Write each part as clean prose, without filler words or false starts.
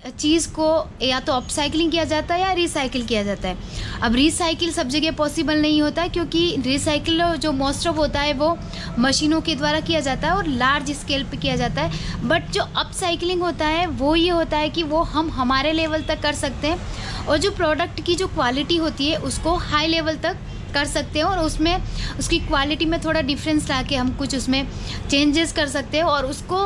चीज़ को या तो अपसाइकलिंग किया जाता है या रिसाइकिल किया जाता है। अब रिसाइकिल सब जगह पॉसिबल नहीं होता है, क्योंकि रिसाइकिल जो मोस्ट ऑफ होता है वो मशीनों के द्वारा किया जाता है और लार्ज स्केल पे किया जाता है। बट जो अपसाइकलिंग होता है वो ये होता है कि वो हम हमारे लेवल तक कर सकते हैं और जो प्रोडक्ट की जो क्वालिटी होती है उसको हाई लेवल तक कर सकते हैं और उसमें उसकी क्वालिटी में थोड़ा डिफरेंस ला के हम कुछ उसमें चेंजेस कर सकते हैं और उसको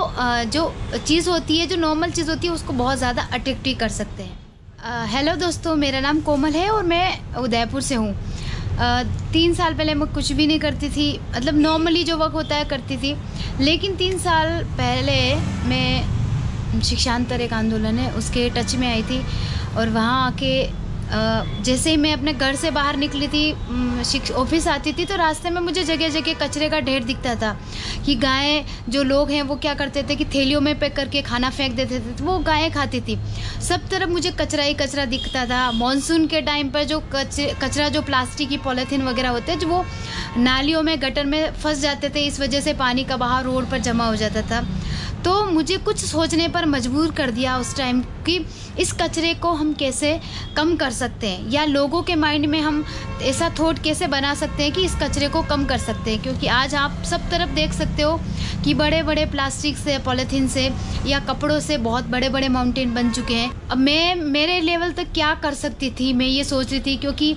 जो चीज़ होती है, जो नॉर्मल चीज़ होती है, उसको बहुत ज़्यादा अट्रैक्टिव कर सकते हैं। हेलो दोस्तों, मेरा नाम कोमल है और मैं उदयपुर से हूँ। 3 साल पहले मैं कुछ भी नहीं करती थी, मतलब नॉर्मली जो वर्क होता है करती थी। लेकिन 3 साल पहले मैं शिक्षांतर एक आंदोलन है उसके टच में आई थी और वहाँ आके जैसे ही मैं अपने घर से बाहर निकली थी, ऑफिस आती थी, तो रास्ते में मुझे जगह जगह कचरे का ढेर दिखता था कि गायें, जो लोग हैं वो क्या करते थे कि थैलियों में पैक करके खाना फेंक देते थे, तो वो गायें खाती थी। सब तरफ मुझे कचरा ही कचरा दिखता था। मॉनसून के टाइम पर जो कचरा, जो प्लास्टिक की पॉलीथीन वगैरह होते हैं, जो वो नालियों में, गटर में फंस जाते थे, इस वजह से पानी का बहाव रोड पर जमा हो जाता था। तो मुझे कुछ सोचने पर मजबूर कर दिया उस टाइम कि इस कचरे को हम कैसे कम कर सकते हैं, या लोगों के माइंड में हम ऐसा थॉट कैसे बना सकते हैं कि इस कचरे को कम कर सकते हैं। क्योंकि आज आप सब तरफ देख सकते हो कि बड़े बड़े प्लास्टिक से, पॉलीथीन से या कपड़ों से बहुत बड़े बड़े माउंटेन बन चुके हैं। अब मैं मेरे लेवल तक क्या कर सकती थी, मैं ये सोच रही थी, क्योंकि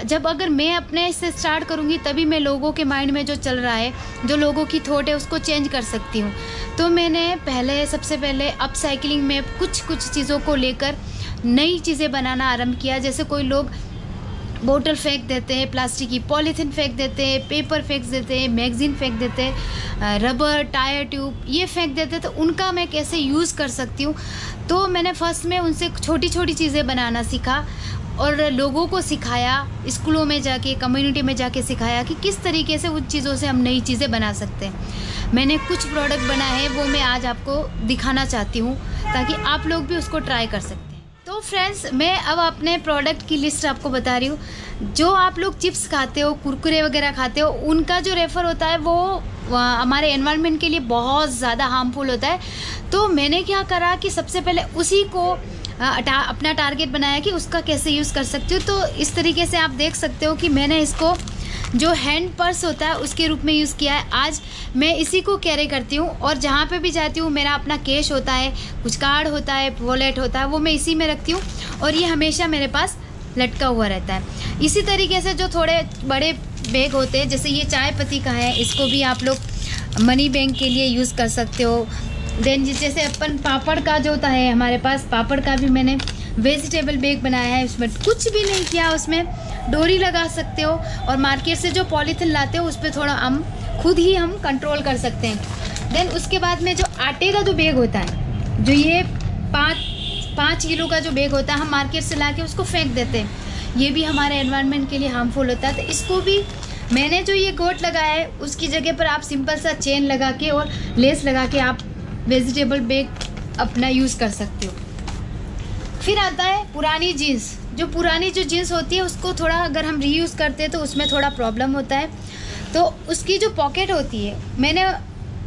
जब अगर मैं अपने से स्टार्ट करूँगी तभी मैं लोगों के माइंड में जो चल रहा है, जो लोगों की थॉट है, उसको चेंज कर सकती हूँ। तो मैंने सबसे पहले अपसाइक्लिंग में कुछ चीज़ों को लेकर नई चीज़ें बनाना आरंभ किया। जैसे कोई लोग बोतल फेंक देते हैं, प्लास्टिक की पॉलीथीन फेंक देते हैं, पेपर फेंक देते हैं, मैगज़ीन फेंक देते हैं, रबर, टायर ट्यूब ये फेंक देते हैं, तो उनका मैं कैसे यूज़ कर सकती हूँ। तो मैंने फर्स्ट में उनसे छोटी छोटी चीज़ें बनाना सीखा और लोगों को सिखाया, स्कूलों में जाके, कम्युनिटी में जाके सिखाया कि किस तरीके से उन चीज़ों से हम नई चीज़ें बना सकते हैं। मैंने कुछ प्रोडक्ट बनाए हैं, वो मैं आज आपको दिखाना चाहती हूँ ताकि आप लोग भी उसको ट्राई कर सकते हैं। तो फ्रेंड्स, मैं अब अपने प्रोडक्ट की लिस्ट आपको बता रही हूँ। जो आप लोग चिप्स खाते हो, कुरकुरे वगैरह खाते हो, उनका जो रेफर होता है वो हमारे एनवायरनमेंट के लिए बहुत ज़्यादा हार्मफुल होता है। तो मैंने क्या करा कि सबसे पहले उसी को अपना टारगेट बनाया कि उसका कैसे यूज़ कर सकते हो। तो इस तरीके से आप देख सकते हो कि मैंने इसको जो हैंड पर्स होता है उसके रूप में यूज़ किया है। आज मैं इसी को कैरी करती हूँ और जहाँ पे भी जाती हूँ मेरा अपना कैश होता है, कुछ कार्ड होता है, वॉलेट होता है, वो मैं इसी में रखती हूँ और ये हमेशा मेरे पास लटका हुआ रहता है। इसी तरीके से जो थोड़े बड़े बैग होते हैं, जैसे ये चाय पत्ती का है, इसको भी आप लोग मनी बैंक के लिए यूज़ कर सकते हो। देन जैसे अपन पापड़ का जो होता है, हमारे पास पापड़ का भी मैंने वेजिटेबल बैग बनाया है। उसमें कुछ भी नहीं किया, उसमें डोरी लगा सकते हो और मार्केट से जो पॉलीथीन लाते हो उस पर थोड़ा हम खुद ही कंट्रोल कर सकते हैं। देन उसके बाद में जो आटे का जो बैग होता है, जो ये 5 किलो का जो बैग होता है, हम मार्केट से ला के उसको फेंक देते हैं। ये भी हमारे एनवायरनमेंट के लिए हार्मफुल होता है। तो इसको भी मैंने जो ये गोट लगाया है उसकी जगह पर आप सिंपल सा चेन लगा के और लेस लगा के आप वेजिटेबल बैग अपना यूज़ कर सकते हो। फिर आता है पुरानी जीन्स। जो पुरानी जो जीन्स होती है उसको थोड़ा अगर हम रीयूज़ करते हैं तो उसमें थोड़ा प्रॉब्लम होता है। तो उसकी जो पॉकेट होती है, मैंने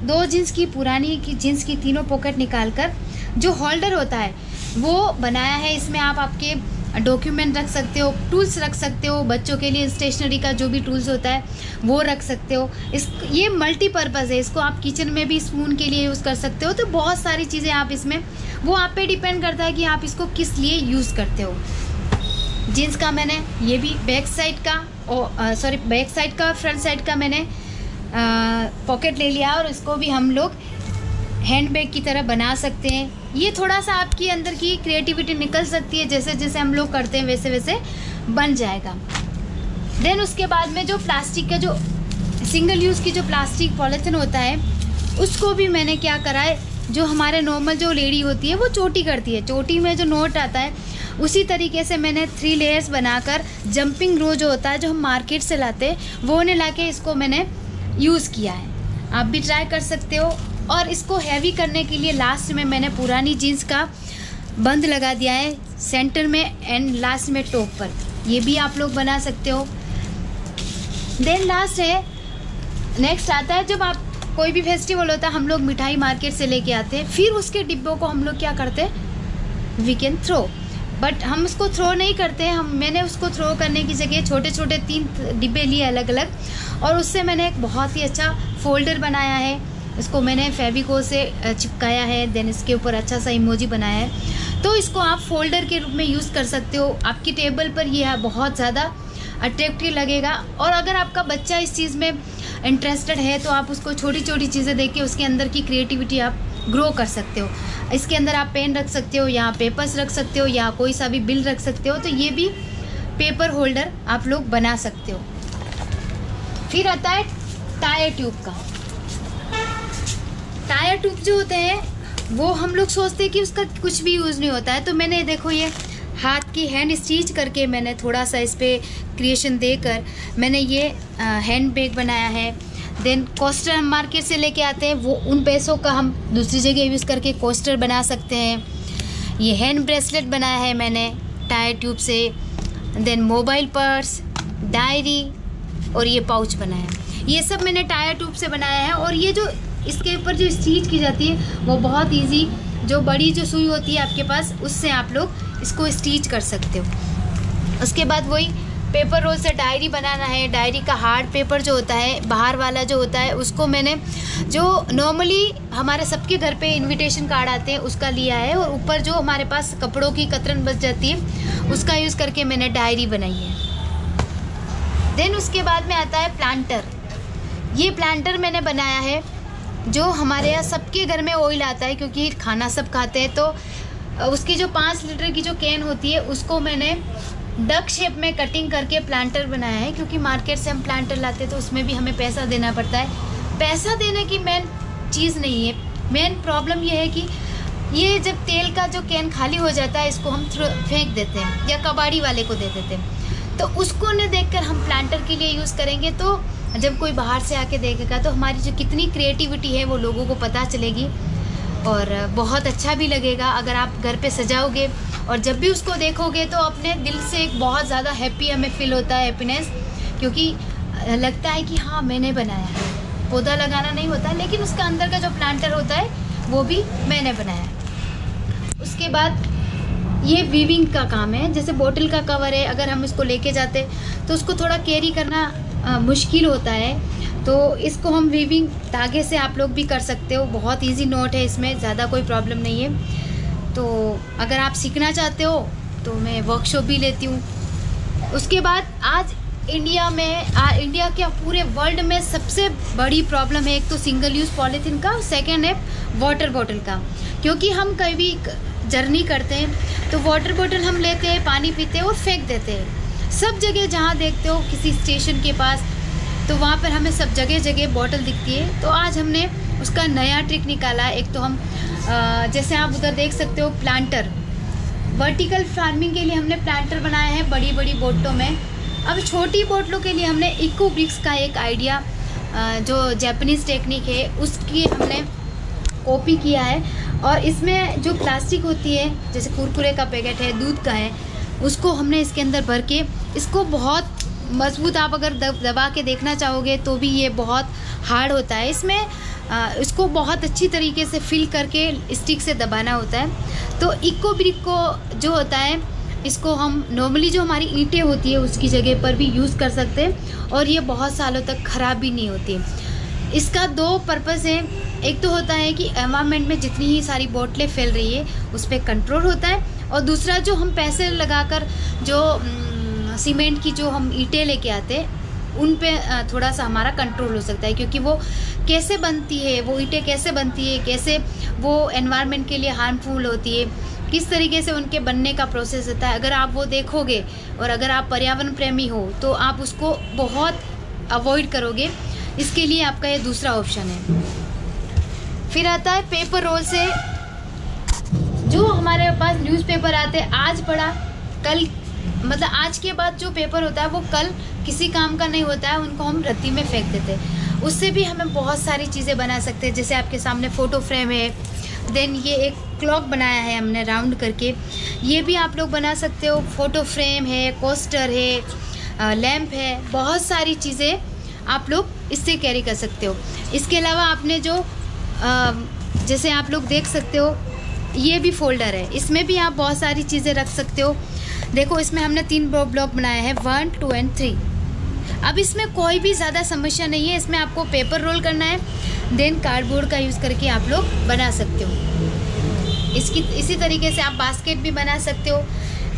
2 जीन्स की, पुरानी की जीन्स की तीनों पॉकेट निकाल कर जो होल्डर होता है वो बनाया है। इसमें आप आपके डॉक्यूमेंट रख सकते हो, टूल्स रख सकते हो, बच्चों के लिए स्टेशनरी का जो भी टूल्स होता है वो रख सकते हो। ये मल्टीपर्पज़ है, इसको आप किचन में भी स्पून के लिए यूज़ कर सकते हो। तो बहुत सारी चीज़ें आप इसमें, वो आप पे डिपेंड करता है कि आप इसको किस लिए यूज़ करते हो। जीन्स का मैंने ये भी बैक साइड का फ्रंट साइड का मैंने पॉकेट ले लिया और इसको भी हम लोग हैंड बैग की तरह बना सकते हैं। ये थोड़ा सा आपकी अंदर की क्रिएटिविटी निकल सकती है, जैसे जैसे हम लोग करते हैं वैसे वैसे बन जाएगा। देन उसके बाद में जो प्लास्टिक का जो सिंगल यूज़ की जो प्लास्टिक पॉलीथीन होता है उसको भी मैंने क्या करा है, जो हमारे नॉर्मल जो लेडी होती है वो चोटी करती है, चोटी में जो नोट आता है उसी तरीके से मैंने 3 लेयर्स बनाकर जंपिंग रो जो होता है, जो हम मार्केट से लाते हैं, वो ने ला के इसको मैंने यूज़ किया है। आप भी ट्राई कर सकते हो। और इसको हैवी करने के लिए लास्ट में मैंने पुरानी जीन्स का बंद लगा दिया है सेंटर में एंड लास्ट में टॉप पर, ये भी आप लोग बना सकते हो। देन लास्ट है, नेक्स्ट आता है जब आप कोई भी फेस्टिवल होता है हम लोग मिठाई मार्केट से लेके आते हैं, फिर उसके डिब्बों को हम लोग क्या करते हैं वी कैन थ्रो, बट हम उसको थ्रो नहीं करते हैं। मैंने उसको थ्रो करने की जगह छोटे छोटे 3 डिब्बे लिए अलग अलग, और उससे मैंने एक बहुत ही अच्छा फोल्डर बनाया है। इसको मैंने फेविकोल से चिपकाया है, देन इसके ऊपर अच्छा सा इमोजी बनाया है। तो इसको आप फोल्डर के रूप में यूज़ कर सकते हो। आपकी टेबल पर यह बहुत ज़्यादा अट्रैक्टिव लगेगा। और अगर आपका बच्चा इस चीज़ में इंटरेस्टेड है तो आप उसको छोटी छोटी चीज़ें देख के उसके अंदर की क्रिएटिविटी आप ग्रो कर सकते हो। इसके अंदर आप पेन रख सकते हो, या पेपर्स रख सकते हो, या कोई सा भी बिल रख सकते हो। तो ये भी पेपर होल्डर आप लोग बना सकते हो। फिर आता है टायर ट्यूब का। टायर ट्यूब जो होते हैं वो हम लोग सोचते हैं कि उसका कुछ भी यूज़ नहीं होता है। तो मैंने देखो ये हाथ की हैंड स्टिच करके मैंने थोड़ा सा इस पर क्रिएशन देकर मैंने ये हैंड बैग बनाया है। देन कोस्टर हम मार्केट से लेके आते हैं, वो उन पैसों का हम दूसरी जगह यूज़ करके कोस्टर बना सकते हैं। ये हैंड ब्रेसलेट बनाया है मैंने टायर ट्यूब से। देन मोबाइल पर्स, डायरी और ये पाउच बनाया है। ये सब मैंने टायर ट्यूब से बनाया है। और ये जो इसके ऊपर जो स्टिच की जाती है वो बहुत इजी, जो बड़ी जो सुई होती है आपके पास उससे आप लोग इसको स्टिच कर सकते हो। उसके बाद वही पेपर रोल से डायरी बनाना है। डायरी का हार्ड पेपर जो होता है, बाहर वाला जो होता है, उसको मैंने जो नॉर्मली हमारे सबके घर पे इनविटेशन कार्ड आते हैं उसका लिया है, और ऊपर जो हमारे पास कपड़ों की कतरन बच जाती है उसका यूज़ करके मैंने डायरी बनाई है। देन उसके बाद में आता है प्लांटर। ये प्लांटर मैंने बनाया है जो हमारे यहाँ सबके घर में ऑयल आता है, क्योंकि खाना सब खाते हैं। तो उसकी जो 5 लीटर की जो कैन होती है उसको मैंने डक शेप में कटिंग करके प्लांटर बनाया है। क्योंकि मार्केट से हम प्लांटर लाते हैं तो उसमें भी हमें पैसा देना पड़ता है। पैसा देने की मेन चीज़ नहीं है, मेन प्रॉब्लम ये है कि ये जब तेल का जो कैन खाली हो जाता है इसको हम फेंक देते हैं या कबाड़ी वाले को दे देते हैं। तो उसको न देखकर हम प्लांटर के लिए यूज़ करेंगे तो जब कोई बाहर से आके देखेगा तो हमारी जो कितनी क्रिएटिविटी है वो लोगों को पता चलेगी, और बहुत अच्छा भी लगेगा। अगर आप घर पे सजाओगे और जब भी उसको देखोगे तो अपने दिल से एक बहुत ज़्यादा हैप्पी हमें फील होता है, हैप्पीनेस, क्योंकि लगता है कि हाँ मैंने बनाया है। पौधा लगाना नहीं होता, लेकिन उसका अंदर का जो प्लांटर होता है वो भी मैंने बनाया है। उसके बाद ये वीविंग का काम है। जैसे बोतल का कवर है, अगर हम इसको लेके जाते तो उसको थोड़ा कैरी करना मुश्किल होता है, तो इसको हम वीविंग धागे से आप लोग भी कर सकते हो। बहुत इजी नॉट है, इसमें ज़्यादा कोई प्रॉब्लम नहीं है। तो अगर आप सीखना चाहते हो तो मैं वर्कशॉप भी लेती हूँ। उसके बाद आज इंडिया क्या पूरे वर्ल्ड में सबसे बड़ी प्रॉब्लम है, एक तो सिंगल यूज़ पॉलीथीन का, सेकेंड है वाटर बॉटल का। क्योंकि हम कभी जर्नी करते हैं तो वाटर बॉटल हम लेते हैं, पानी पीते हैं और फेंक देते हैं। सब जगह जहाँ देखते हो किसी स्टेशन के पास, तो वहाँ पर हमें सब जगह जगह बॉटल दिखती है। तो आज हमने उसका नया ट्रिक निकाला है। एक तो हम जैसे आप उधर देख सकते हो प्लांटर, वर्टिकल फार्मिंग के लिए हमने प्लांटर बनाया है बड़ी बड़ी बोतलों में। अब छोटी बोतलों के लिए हमने इको ब्रिक्स का एक आइडिया, जो जापानीज़ टेक्निक है उसकी हमने कॉपी किया है। और इसमें जो प्लास्टिक होती है, जैसे कुरकुरे का पैकेट है, दूध का है, उसको हमने इसके अंदर भर के, इसको बहुत मजबूत, आप अगर दबा के देखना चाहोगे तो भी ये बहुत हार्ड होता है। इसमें इसको बहुत अच्छी तरीके से फिल करके स्टिक से दबाना होता है। तो इको ब्रिक को जो होता है, इसको हम नॉर्मली जो हमारी ईंटें होती है उसकी जगह पर भी यूज़ कर सकते हैं, और ये बहुत सालों तक ख़राब भी नहीं होती। इसका 2 पर्पज़ है। एक तो होता है कि एनवायरनमेंट में जितनी ही सारी बोतलें फैल रही है उस पर कंट्रोल होता है, और दूसरा जो हम पैसे लगाकर जो सीमेंट की जो हम ईंटें लेके आते हैं उन पे थोड़ा सा हमारा कंट्रोल हो सकता है। क्योंकि वो कैसे बनती है, वो ईंटें कैसे बनती है, कैसे वो एनवायरनमेंट के लिए हार्मफुल होती है, किस तरीके से उनके बनने का प्रोसेस होता है, अगर आप वो देखोगे और अगर आप पर्यावरण प्रेमी हो तो आप उसको बहुत अवॉइड करोगे। इसके लिए आपका ये दूसरा ऑप्शन है। फिर आता है पेपर रोल से, जो हमारे पास न्यूज़पेपर आते हैं, आज पढ़ा कल, मतलब आज के बाद जो पेपर होता है वो कल किसी काम का नहीं होता है, उनको हम रद्दी में फेंक देते हैं। उससे भी हमें बहुत सारी चीज़ें बना सकते हैं। जैसे आपके सामने फ़ोटो फ्रेम है, देन ये एक क्लॉक बनाया है हमने राउंड करके, ये भी आप लोग बना सकते हो। फ़ोटो फ्रेम है, कोस्टर है, लैंप है, बहुत सारी चीज़ें आप लोग इससे कैरी कर सकते हो। इसके अलावा आपने जो जैसे आप लोग देख सकते हो ये भी फोल्डर है, इसमें भी आप बहुत सारी चीज़ें रख सकते हो। देखो इसमें हमने 3 ब्लॉक बनाए हैं, 1, 2 एंड 3। अब इसमें कोई भी ज़्यादा समस्या नहीं है, इसमें आपको पेपर रोल करना है, देन कार्डबोर्ड का यूज़ करके आप लोग बना सकते हो। इसी तरीके से आप बास्केट भी बना सकते हो।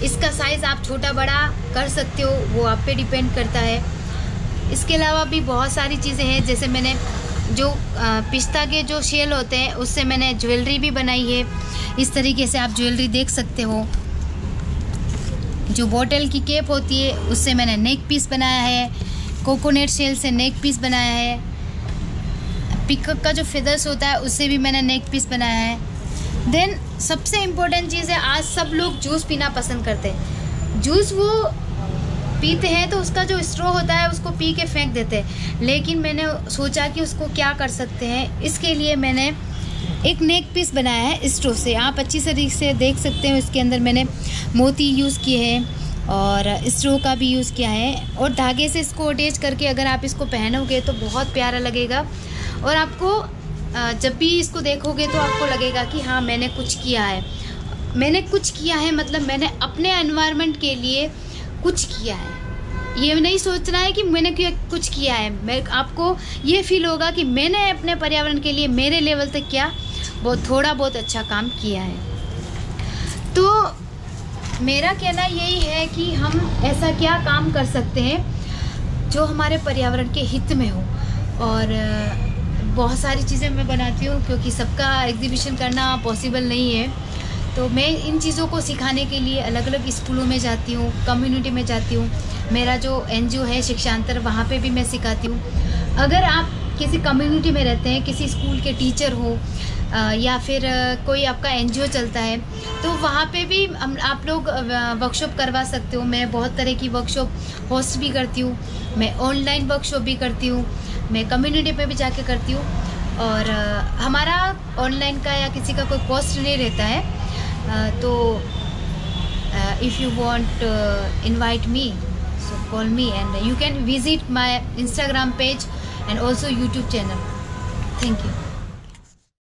इसका साइज़ आप छोटा बड़ा कर सकते हो, वो आप पे डिपेंड करता है। इसके अलावा भी बहुत सारी चीज़ें हैं, जैसे मैंने जो पिस्ता के जो शेल होते हैं उससे मैंने ज्वेलरी भी बनाई है। इस तरीके से आप ज्वेलरी देख सकते हो। जो बोतल की कैप होती है उससे मैंने नेक पीस बनाया है। कोकोनट शेल से नेक पीस बनाया है। पिकअप का जो फेदर्स होता है उससे भी मैंने नेक पीस बनाया है। देन सबसे इम्पोर्टेंट चीज़ है, आज सब लोग जूस पीना पसंद करते हैं। जूस वो पीते हैं तो उसका जो स्ट्रॉ होता है उसको पी के फेंक देते हैं, लेकिन मैंने सोचा कि उसको क्या कर सकते हैं, इसके लिए मैंने एक नेक पीस बनाया है स्ट्रॉ से। आप अच्छी तरीके से देख सकते हो, इसके अंदर मैंने मोती यूज़ किए हैं और स्ट्रॉ का भी यूज़ किया है, और धागे से इसको अटैच करके अगर आप इसको पहनोगे तो बहुत प्यारा लगेगा। और आपको जब भी इसको देखोगे तो आपको लगेगा कि हाँ मैंने कुछ किया है। मैंने कुछ किया है मतलब मैंने अपने एनवायरनमेंट के लिए कुछ किया है। ये नहीं सोचना है कि मैंने कुछ किया है, मैं आपको ये फील होगा कि मैंने अपने पर्यावरण के लिए मेरे लेवल तक क्या बहुत थोड़ा बहुत अच्छा काम किया है। तो मेरा कहना यही है कि हम ऐसा क्या काम कर सकते हैं जो हमारे पर्यावरण के हित में हो। और बहुत सारी चीज़ें मैं बनाती हूँ, क्योंकि सबका एग्जीबिशन करना पॉसिबल नहीं है, तो मैं इन चीज़ों को सिखाने के लिए अलग अलग स्कूलों में जाती हूँ, कम्युनिटी में जाती हूँ। मेरा जो NGO है शिक्षांतर, वहाँ पे भी मैं सिखाती हूँ। अगर आप किसी कम्युनिटी में रहते हैं, किसी स्कूल के टीचर हो या फिर कोई आपका NGO चलता है, तो वहाँ पे भी आप लोग वर्कशॉप करवा सकते हो। मैं बहुत तरह की वर्कशॉप होस्ट भी करती हूँ, मैं ऑनलाइन वर्कशॉप भी करती हूँ, मैं कम्युनिटी पे भी जाके करती हूँ। और हमारा ऑनलाइन का या किसी का कोई कॉस्ट नहीं रहता है। तो if you want to invite me, so call me and you can visit my Instagram page and also YouTube channel. Thank you.